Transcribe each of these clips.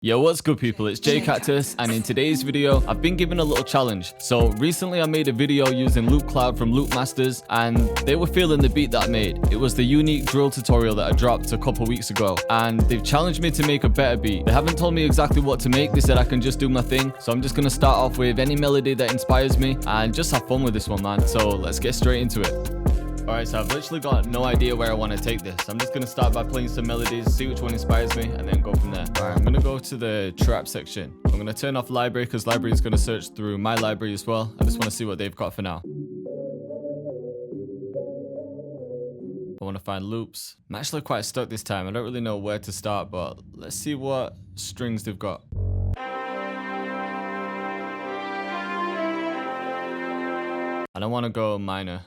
Yo, what's good people, it's Cactus, and in today's video, I've been given a little challenge. So recently I made a video using loopcloud from Loopmasters, and they were feeling the beat that I made. It was the unique drill tutorial that I dropped a couple weeks ago, and they've challenged me to make a better beat. They haven't told me exactly what to make, they said I can just do my thing. So I'm just gonna start off with any melody that inspires me, and just have fun with this one, man. So let's get straight into it. Alright, so I've literally got no idea where I want to take this. I'm just going to start by playing some melodies, see which one inspires me, and then go from there. Alright, I'm going to go to the trap section. I'm going to turn off library because library is going to search through my library as well. I just want to see what they've got for now. I want to find loops. I'm actually quite stuck this time. I don't really know where to start, but let's see what strings they've got. And I want to go minor.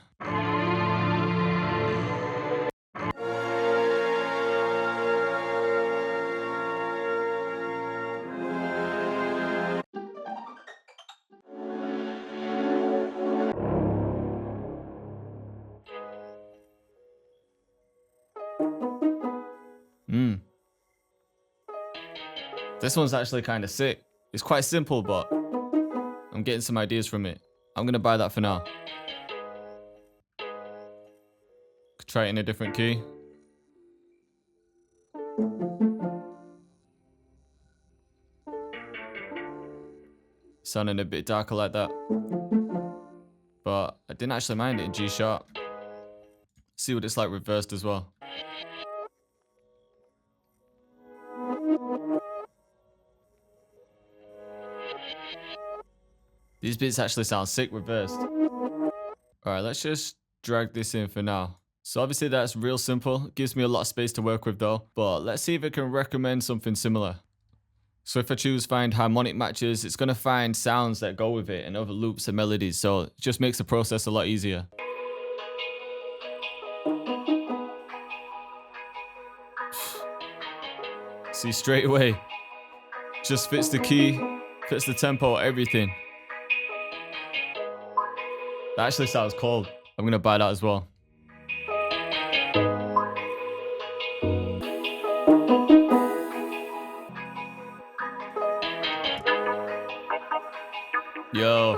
This one's actually kind of sick. It's quite simple, but I'm getting some ideas from it. I'm gonna buy that for now. Could try it in a different key. Sounding a bit darker like that. But I didn't actually mind it in G sharp. See what it's like reversed as well. These beats actually sound sick reversed. Alright, let's just drag this in for now. So obviously that's real simple. It gives me a lot of space to work with though. But let's see if it can recommend something similar. So if I choose find harmonic matches, it's going to find sounds that go with it and other loops and melodies. So it just makes the process a lot easier. See, straight away. Just fits the key, fits the tempo, everything. That actually sounds cold. I'm gonna buy that as well. Yo,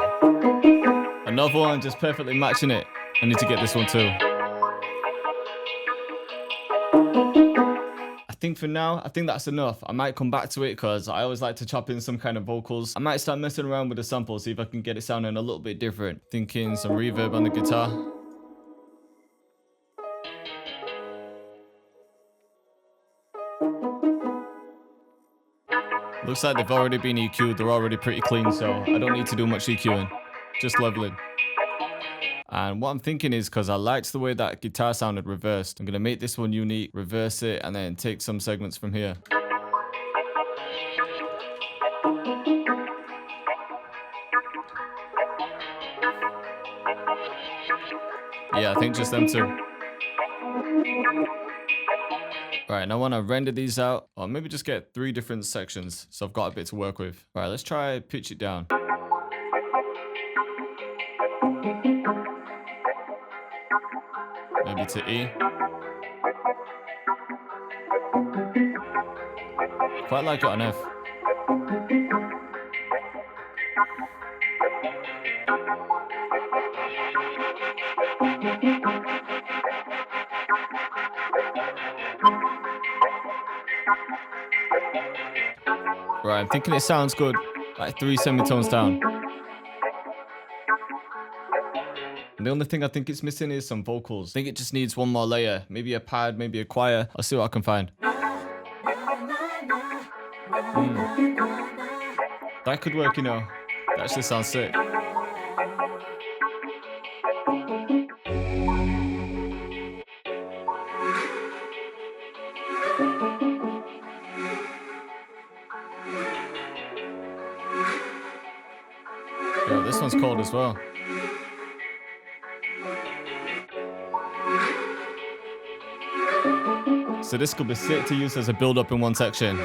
another one just perfectly matching it. I need to get this one too. I think for now, I think that's enough. I might come back to it because I always like to chop in some kind of vocals. I might start messing around with the sample, see if I can get it sounding a little bit different. Thinking some reverb on the guitar. Looks like they've already been EQ'd. They're already pretty clean, so I don't need to do much EQing. Just leveling. And what I'm thinking is, because I liked the way that guitar sounded reversed, I'm going to make this one unique, reverse it, and then take some segments from here. Yeah, I think just them two. Alright, now I want to render these out, or maybe just get 3 different sections, so I've got a bit to work with. Alright, let's try pitch it down. Maybe to E. Quite like it on F. Right, I'm thinking it sounds good. Like 3 semitones down. And the only thing I think it's missing is some vocals. I think it just needs one more layer. Maybe a pad, maybe a choir. I'll see what I can find. That could work, you know. That actually sounds sick. Yo, this one's cold as well. So this could be sick to use as a build-up in one section.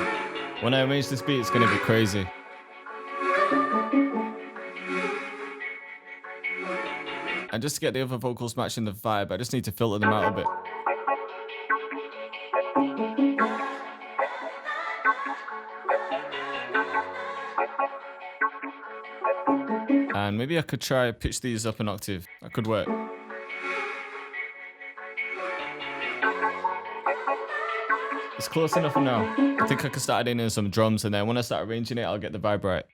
When I arrange this beat, it's going to be crazy. And just to get the other vocals matching the vibe, I just need to filter them out a bit. And maybe I could try pitch these up an octave. That could work. It's close enough for now. I think I could start adding in some drums, and then when I start arranging it, I'll get the vibe right.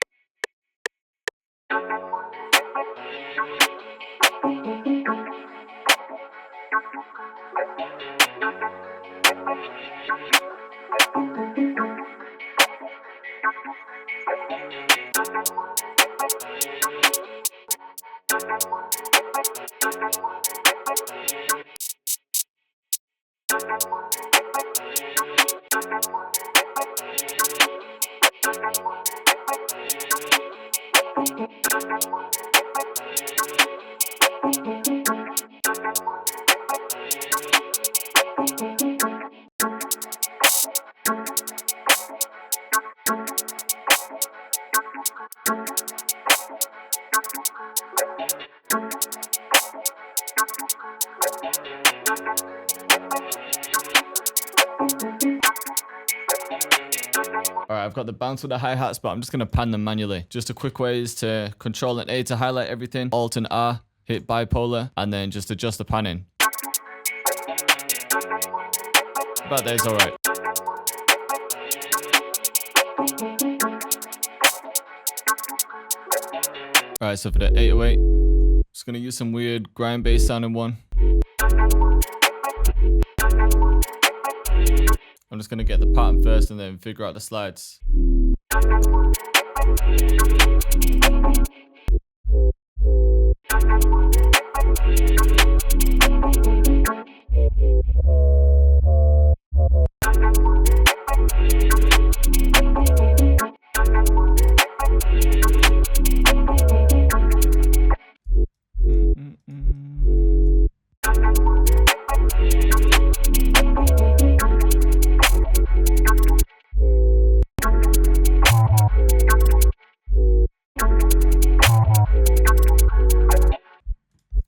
Alright, I've got the bounce with the hi-hats, but I'm just going to pan them manually. Just a quick way is to Control and A to highlight everything, Alt and R, hit bipolar, and then just adjust the panning. About there is alright. Alright, so for the 808, just going to use some weird grind bass sounding one. I'm just going to get the pattern first and then figure out the slides.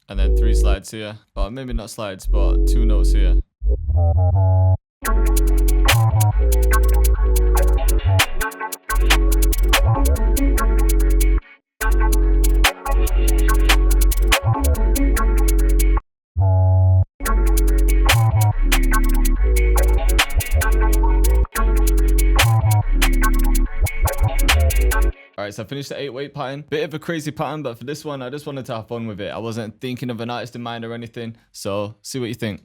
And then 3 slides here, or maybe not slides, but 2 notes here. Alright, so I finished the 808 pattern. Bit of a crazy pattern, but for this one, I just wanted to have fun with it. I wasn't thinking of an artist in mind or anything. So, see what you think.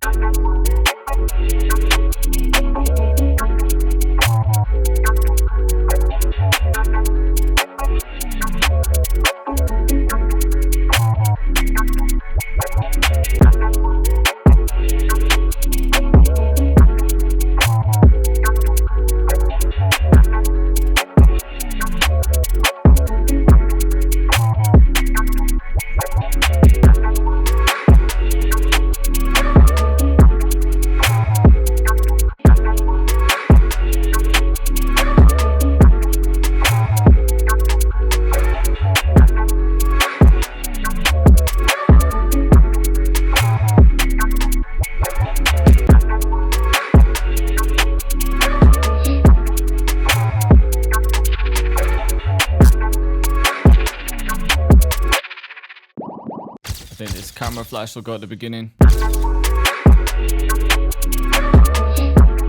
I think this camera flash will go at the beginning.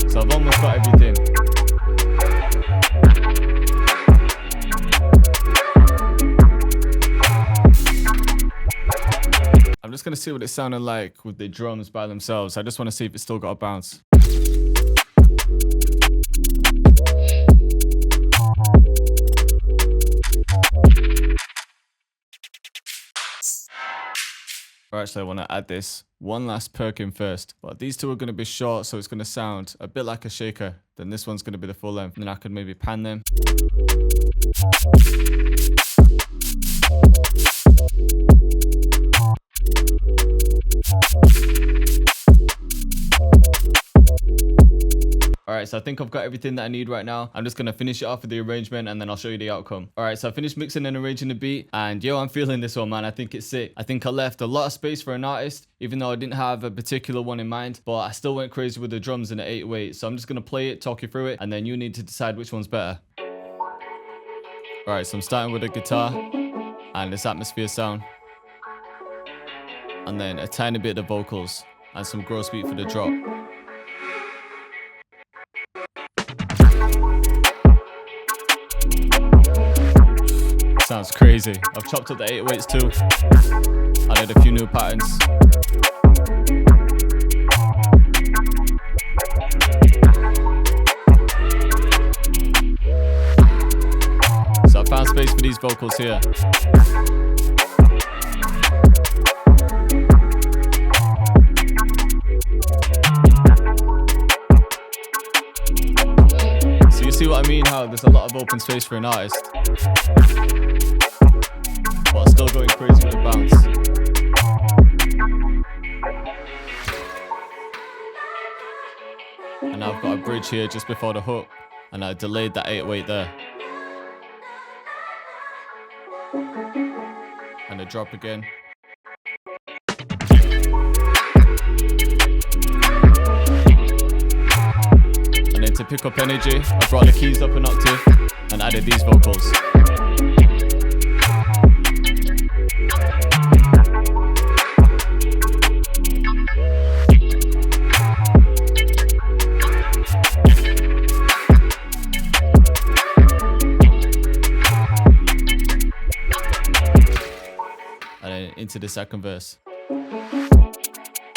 So I've almost got everything. I'm just going to see what it sounded like with the drums by themselves. I just want to see if it's still got a bounce. Actually, I want to add this one last perk in first, but these two are going to be short, so it's going to sound a bit like a shaker. Then this one's going to be the full length, and then I could maybe pan them. Alright, so I think I've got everything that I need right now. I'm just going to finish it off with the arrangement and then I'll show you the outcome. Alright, so I finished mixing and arranging the beat, and yo, I'm feeling this one, man. I think it's sick. I think I left a lot of space for an artist, even though I didn't have a particular one in mind, but I still went crazy with the drums in the 808. So I'm just going to play it, talk you through it, and then you need to decide which one's better. Alright, so I'm starting with the guitar, and this atmosphere sound. And then a tiny bit of vocals and some gross beat for the drop. Sounds crazy. I've chopped up the 808'S too. Added a few new patterns. So I found space for these vocals here. So you see what I mean, how there's a lot of open space for an artist, but still going crazy with the bounce. And now I've got a bridge here just before the hook, and I delayed that 808 there. And a drop again. And then to pick up energy, I brought the keys up an octave and added these vocals. And then into the second verse.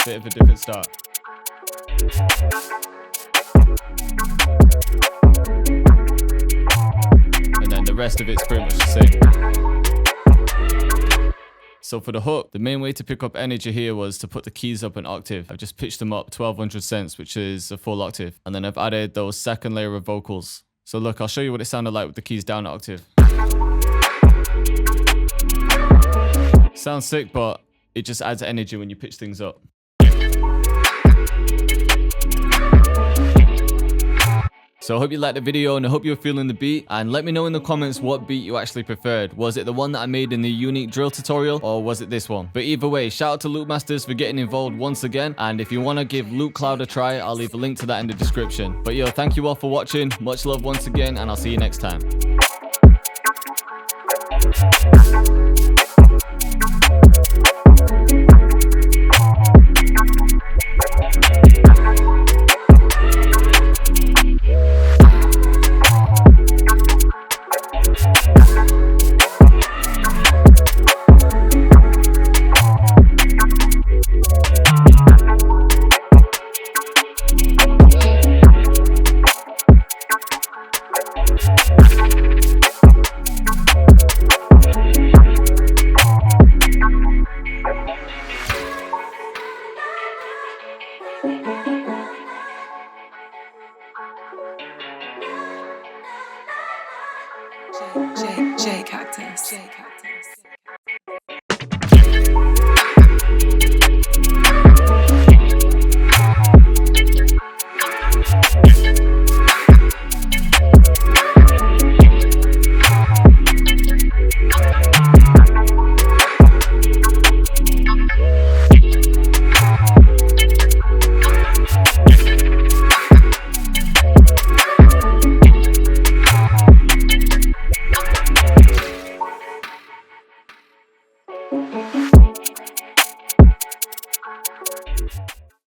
Bit of a different start. And then the rest of it's pretty much the same. So for the hook, the main way to pick up energy here was to put the keys up an octave. I've just pitched them up 1200 cents, which is a full octave. And then I've added those second layer of vocals. So look, I'll show you what it sounded like with the keys down an octave. Sounds sick, but it just adds energy when you pitch things up. So I hope you liked the video and I hope you're feeling the beat, and let me know in the comments what beat you actually preferred. Was it the one that I made in the unique drill tutorial, or was it this one? But either way, shout out to Loopmasters for getting involved once again, and if you want to give Loopcloud a try, I'll leave a link to that in the description. But yo, thank you all for watching, much love once again, and I'll see you next time. Cactus. Cactus.